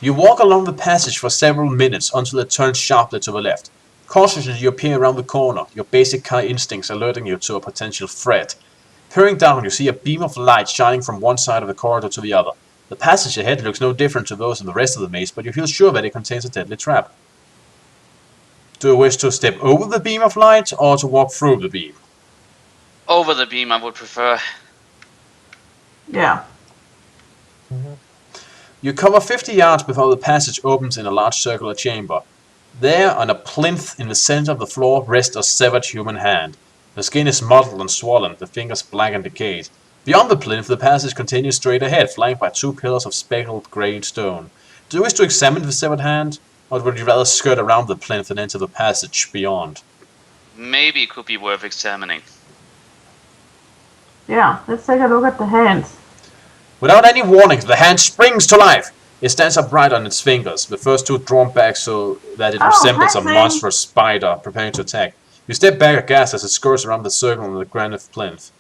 You walk along the passage for several minutes until it turns sharply to the left. Cautiously you peer around the corner, your basic car instincts alerting you to a potential threat. Peering down, you see a beam of light shining from one side of the corridor to the other. The passage ahead looks no different to those in the rest of the maze, but you feel sure that it contains a deadly trap. Do you wish to step over the beam of light, or to walk through the beam? Over the beam, I would prefer. Yeah. You cover 50 yards before the passage opens in a large circular chamber. There, on a plinth in the center of the floor, rests a severed human hand. The skin is mottled and swollen, the fingers black and decayed. Beyond the plinth, the passage continues straight ahead, flanked by two pillars of speckled grey stone. Do you wish to examine the severed hand, or would you rather skirt around the plinth and enter the passage beyond? Maybe it could be worth examining. Yeah, let's take a look at the hands. Without any warning, the hand springs to life. It stands upright on its fingers, the first two drawn back so that it resembles a monstrous spider preparing to attack. You step back aghast as it scurries around the circle on the granite plinth.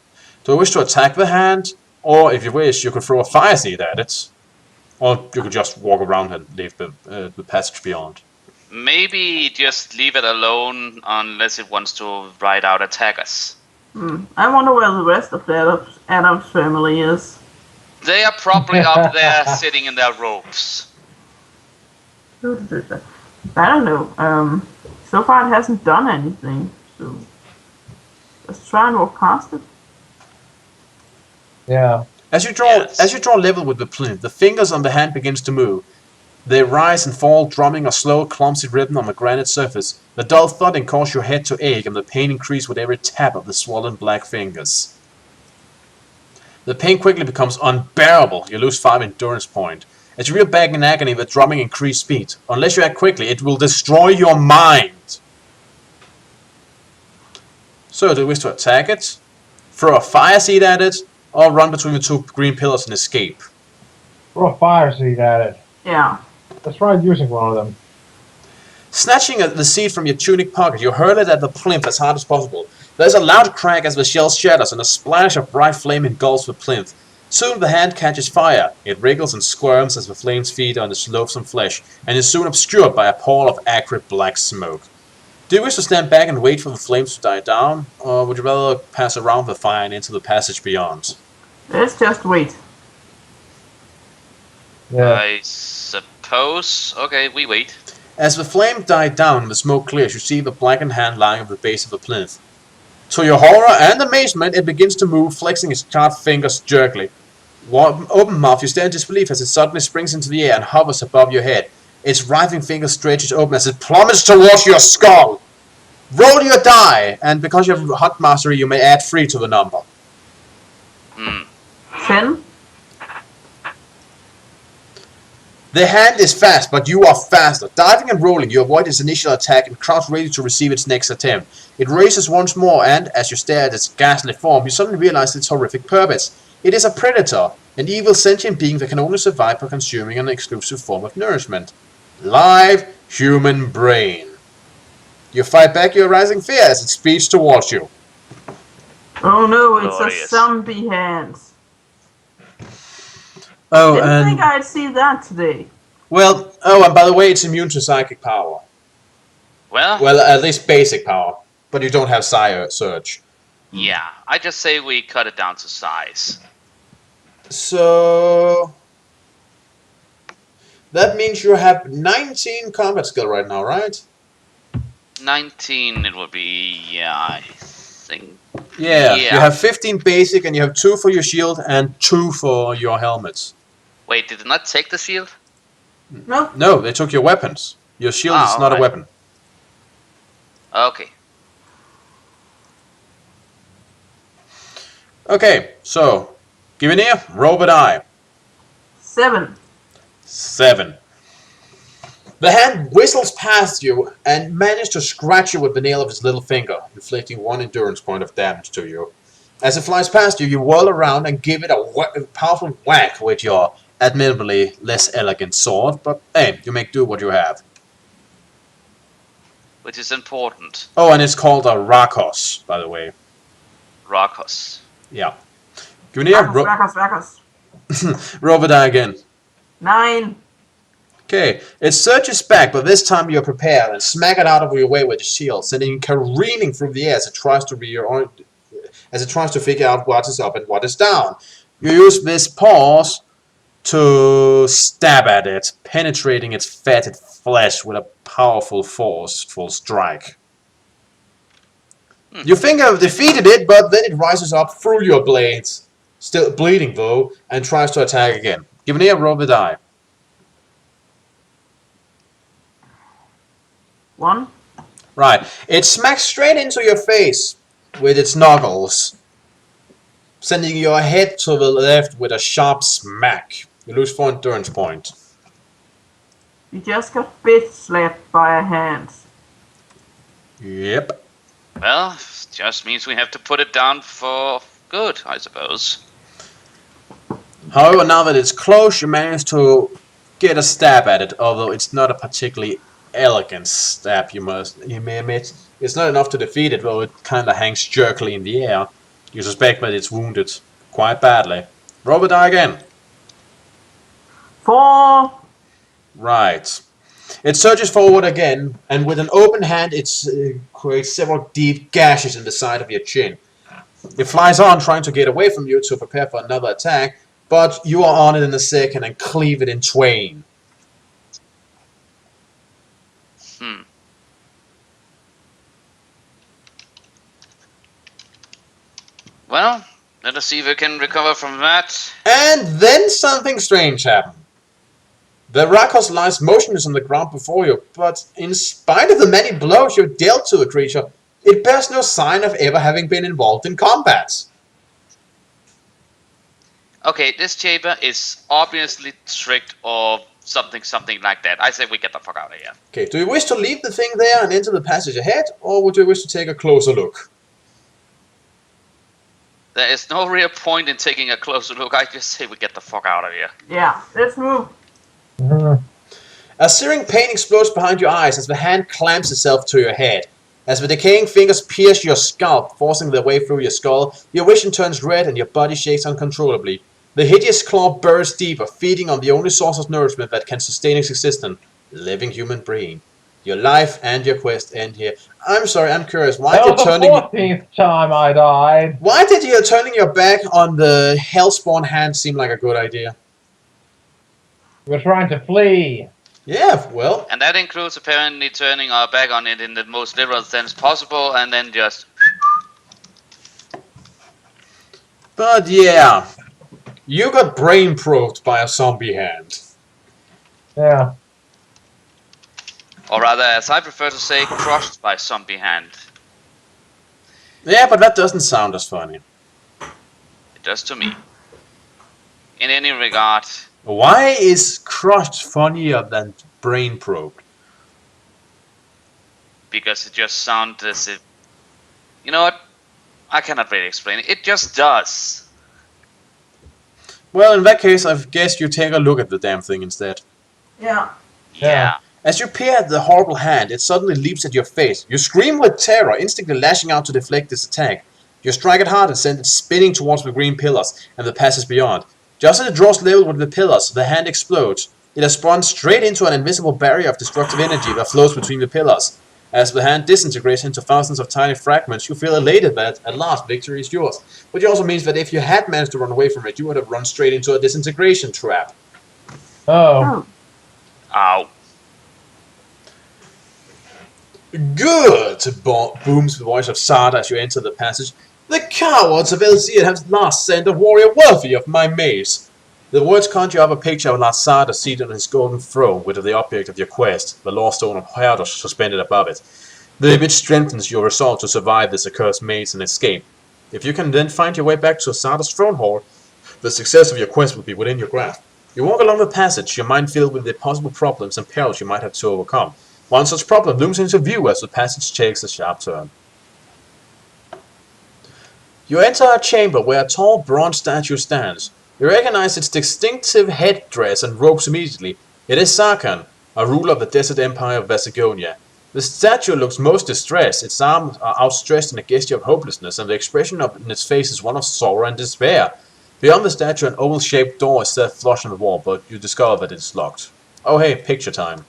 Do you wish to attack the hand? Or, if you wish, you could throw a fire seed at it. Or you could just walk around and leave the passage beyond. Maybe just leave it alone unless it wants to ride out attackers. I wonder where the rest of Adam's family is. They are probably up there sitting in their robes. I don't know. So far it hasn't done anything. So let's try and walk past it. Yeah. As you draw level with the plinth, the fingers on the hand begins to move. They rise and fall, drumming a slow, clumsy rhythm on the granite surface. The dull thudding causes your head to ache, and the pain increases with every tap of the swollen black fingers. The pain quickly becomes unbearable. You lose 5 endurance points. As you reel back in agony, the drumming increases speed. Unless you act quickly, it will destroy your mind. So, do you wish to attack it, throw a fire seed at it, or run between the two green pillars and escape? Throw a fire seed at it. Yeah. Let's try using one of them. Snatching the seed from your tunic pocket, you hurl it at the plinth as hard as possible. There's a loud crack as the shell shatters, and a splash of bright flame engulfs the plinth. Soon the hand catches fire. It wriggles and squirms as the flames feed on its loathsome flesh, and is soon obscured by a pall of acrid black smoke. Do you wish to stand back and wait for the flames to die down, or would you rather pass around the fire and into the passage beyond? Let's just wait. Yeah. I suppose. Okay, we wait. As the flame died down and the smoke clears, you see the blackened hand lying at the base of the plinth. To your horror and amazement, it begins to move, flexing its charred fingers jerkily. Open mouth, you stare in disbelief as it suddenly springs into the air and hovers above your head. Its writhing fingers stretches open as it plummets towards your skull. Roll your die, and because you have hunt mastery, you may add 3 to the number. 10. The hand is fast, but you are faster. Diving and rolling, you avoid its initial attack and crouch ready to receive its next attempt. It raises once more, and as you stare at its ghastly form, you suddenly realize its horrific purpose. It is a predator, an evil sentient being that can only survive by consuming an exclusive form of nourishment. Live human brain. You fight back your rising fear as it speeds towards you. Oh no, it's Glorious. a zombie hand. Oh, Didn't think I'd see that today. and by the way, it's immune to psychic power. Well, Well, at least basic power, but you don't have Surge. yeah. I just say we cut it down to size. So that means you have 19 combat skill right now, right? 19 it would be, yeah, I think. Yeah. Yeah. You have 15 basic, and you have 2 for your shield and 2 for your helmets. Wait, did it not take the shield? Nope. No, they took your weapons. Your shield is not a alright. weapon. Okay. Okay, so give an ear, roll a die. 7. 7. The hand whistles past you and manages to scratch you with the nail of its little finger, inflicting 1 endurance point of damage to you. As it flies past you, you whirl around and give it a powerful whack with your admittedly less elegant sword, but hey, you make do what you have. Which is important. Oh, and it's called a Rakos, by the way. Rakos. Yeah. Give an ear, Rackers. roll a die again. 9. Okay, it surges back, but this time you're prepared and smack it out of your way with your shield, sending it careening through the air as it tries to figure out what is up and what is down. You use this pause to stab at it, penetrating its fatted flesh with a powerful forceful strike. You think I've defeated it, but then it rises up through your blades, still bleeding though, and tries to attack again. Give me a roll the die. 1. Right. It smacks straight into your face with its knuckles, sending your head to the left with a sharp smack. You lose 4 endurance points. You just got bitch slapped by a hand. Yep. Well, just means we have to put it down for good, I suppose. However, now that it's close, you manage to get a stab at it, although it's not a particularly elegant stab, you may admit. It's not enough to defeat it, though it kinda hangs jerkily in the air. You suspect that it's wounded quite badly. Roll the die again. 4. Right. It surges forward again, and with an open hand, it creates several deep gashes in the side of your chin. It flies on, trying to get away from you to prepare for another attack, but you are on it in a second and cleave it in twain. Well, let us see if we can recover from that. And then something strange happened. The Rakos lies motionless on the ground before you, but in spite of the many blows you've dealt to the creature, it bears no sign of ever having been involved in combat. Okay, this chamber is obviously tricked or something like that. I say we get the fuck out of here. Okay, do you wish to leave the thing there and enter the passage ahead, or would you wish to take a closer look? There is no real point in taking a closer look. I just say we get the fuck out of here. Yeah, let's move. A searing pain explodes behind your eyes as the hand clamps itself to your head. As the decaying fingers pierce your scalp, forcing their way through your skull, your vision turns red and your body shakes uncontrollably. The hideous claw burrows deeper, feeding on the only source of nourishment that can sustain its existence, living human brain. Your life and your quest end here. I'm sorry, I'm curious. That was the 14th time I died. Why did you turning your back on the Hellspawn hand seem like a good idea? We're trying to flee. Yeah, well. And that includes apparently turning our back on it in the most literal sense possible and then just... But yeah. You got brain probed by a zombie hand. Yeah. Or rather, as I prefer to say, crushed by zombie hand. Yeah, but that doesn't sound as funny. It does to me. In any regard... Why is crushed funnier than brain probed? Because it just sounds as if... You know what? I cannot really explain it. It just does. Well, in that case, I guess you take a look at the damn thing instead. Yeah. Yeah. As you peer at the horrible hand, it suddenly leaps at your face. You scream with terror, instantly lashing out to deflect its attack. You strike it hard and send it spinning towards the green pillars and the passage beyond. Just as it draws level with the pillars, the hand explodes. It has spun straight into an invisible barrier of destructive energy that flows between the pillars. As the hand disintegrates into thousands of tiny fragments, you feel elated that, at last, victory is yours. Which also means that if you had managed to run away from it, you would have run straight into a disintegration trap. Oh. Ow. Good! Booms the voice of Sada as you enter the passage. The cowards of Elzir have at last sent a warrior worthy of my mace. The words conjure up a picture of Sada seated on his golden throne with the object of your quest, the Lost Stone of Herdos, suspended above it. The image strengthens your resolve to survive this accursed maze and escape. If you can then find your way back to Sada's throne hall, the success of your quest will be within your grasp. You walk along the passage, your mind filled with the possible problems and perils you might have to overcome. One such problem looms into view as the passage takes a sharp turn. You enter a chamber where a tall bronze statue stands. You recognize its distinctive headdress and robes immediately. It is Sarkhan, a ruler of the desert empire of Vasagonia. The statue looks most distressed, its arms are outstretched in a gesture of hopelessness, and the expression in its face is one of sorrow and despair. Beyond the statue, an oval-shaped door is set flush on the wall, but you discover that it is locked. Oh hey, picture time.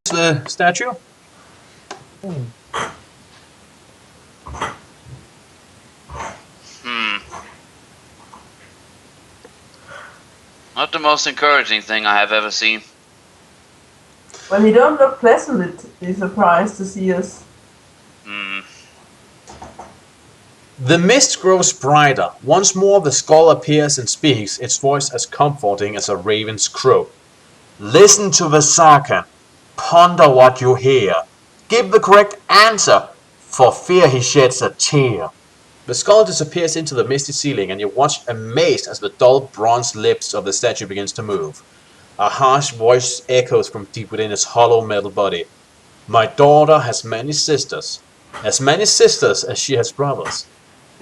The statue? Not the most encouraging thing I have ever seen. Well, he don't look pleasantly surprised to see us. The mist grows brighter. Once more the skull appears and speaks, its voice as comforting as a raven's crow. Listen to the saga. Ponder what you hear. Give the correct answer, for fear he sheds a tear. The skull disappears into the misty ceiling, and you watch amazed as the dull bronze lips of the statue begins to move. A harsh voice echoes from deep within its hollow metal body. My daughter has many sisters as she has brothers.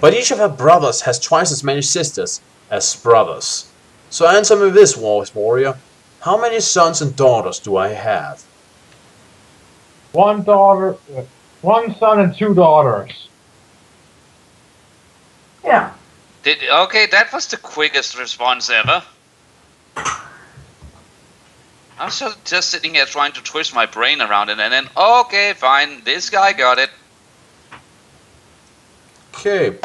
But each of her brothers has twice as many sisters as brothers. So answer me this, warrior. How many sons and daughters do I have? One son and 2 daughters. Yeah. Okay, that was the quickest response ever. I was just sitting here trying to twist my brain around it, and then, okay, fine, this guy got it. Okay.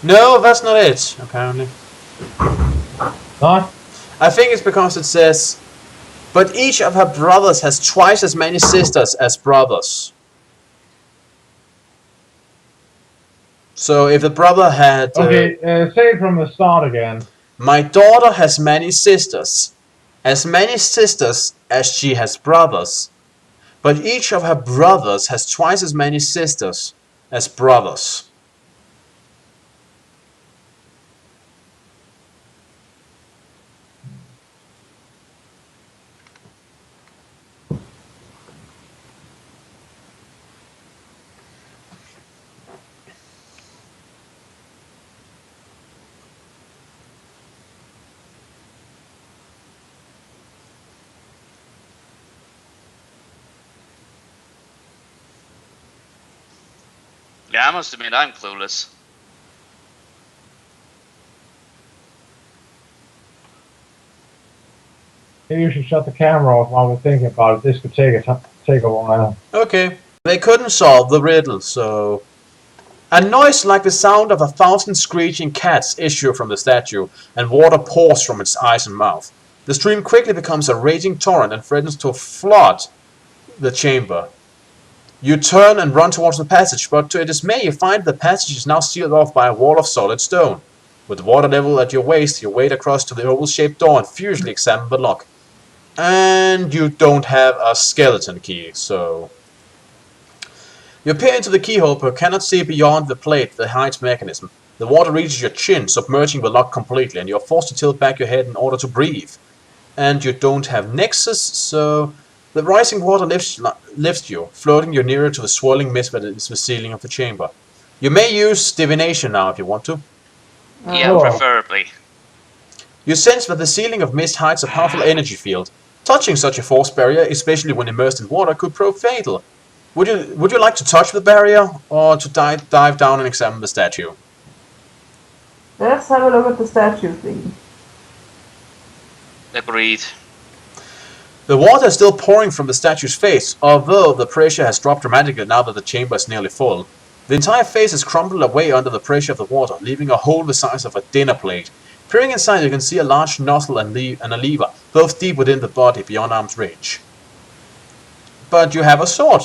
No, that's not it, apparently. Huh? I think it's because it says, but each of her brothers has twice as many sisters as brothers. So if the brother had... Okay, say it from the start again. My daughter has many sisters as she has brothers. But each of her brothers has twice as many sisters as brothers. Yeah, I must admit, I'm clueless. Maybe you should shut the camera off while we're thinking about it. This could take a while. Okay. They couldn't solve the riddle, so... A noise like the sound of 1,000 screeching cats issue from the statue, and water pours from its eyes and mouth. The stream quickly becomes a raging torrent and threatens to flood the chamber. You turn and run towards the passage, but to your dismay you find the passage is now sealed off by a wall of solid stone. With the water level at your waist, you wade across to the oval-shaped door and furiously examine the lock. And you don't have a skeleton key, so... You peer into the keyhole but cannot see beyond the plate that hides mechanism. The water reaches your chin, submerging the lock completely, and you are forced to tilt back your head in order to breathe. And you don't have nexus, so... The rising water lifts you, floating you nearer to the swirling mist that is the ceiling of the chamber. You may use divination now if you want to. Yeah, preferably. You sense that the ceiling of mist hides a powerful energy field. Touching such a force barrier, especially when immersed in water, could prove fatal. Would you like to touch the barrier, or to dive down and examine the statue? Let's have a look at the statue thing. Agreed. The water is still pouring from the statue's face, although the pressure has dropped dramatically now that the chamber is nearly full. The entire face is crumbled away under the pressure of the water, leaving a hole the size of a dinner plate. Peering inside, you can see a large nozzle and a lever, both deep within the body beyond arm's reach. But you have a sword.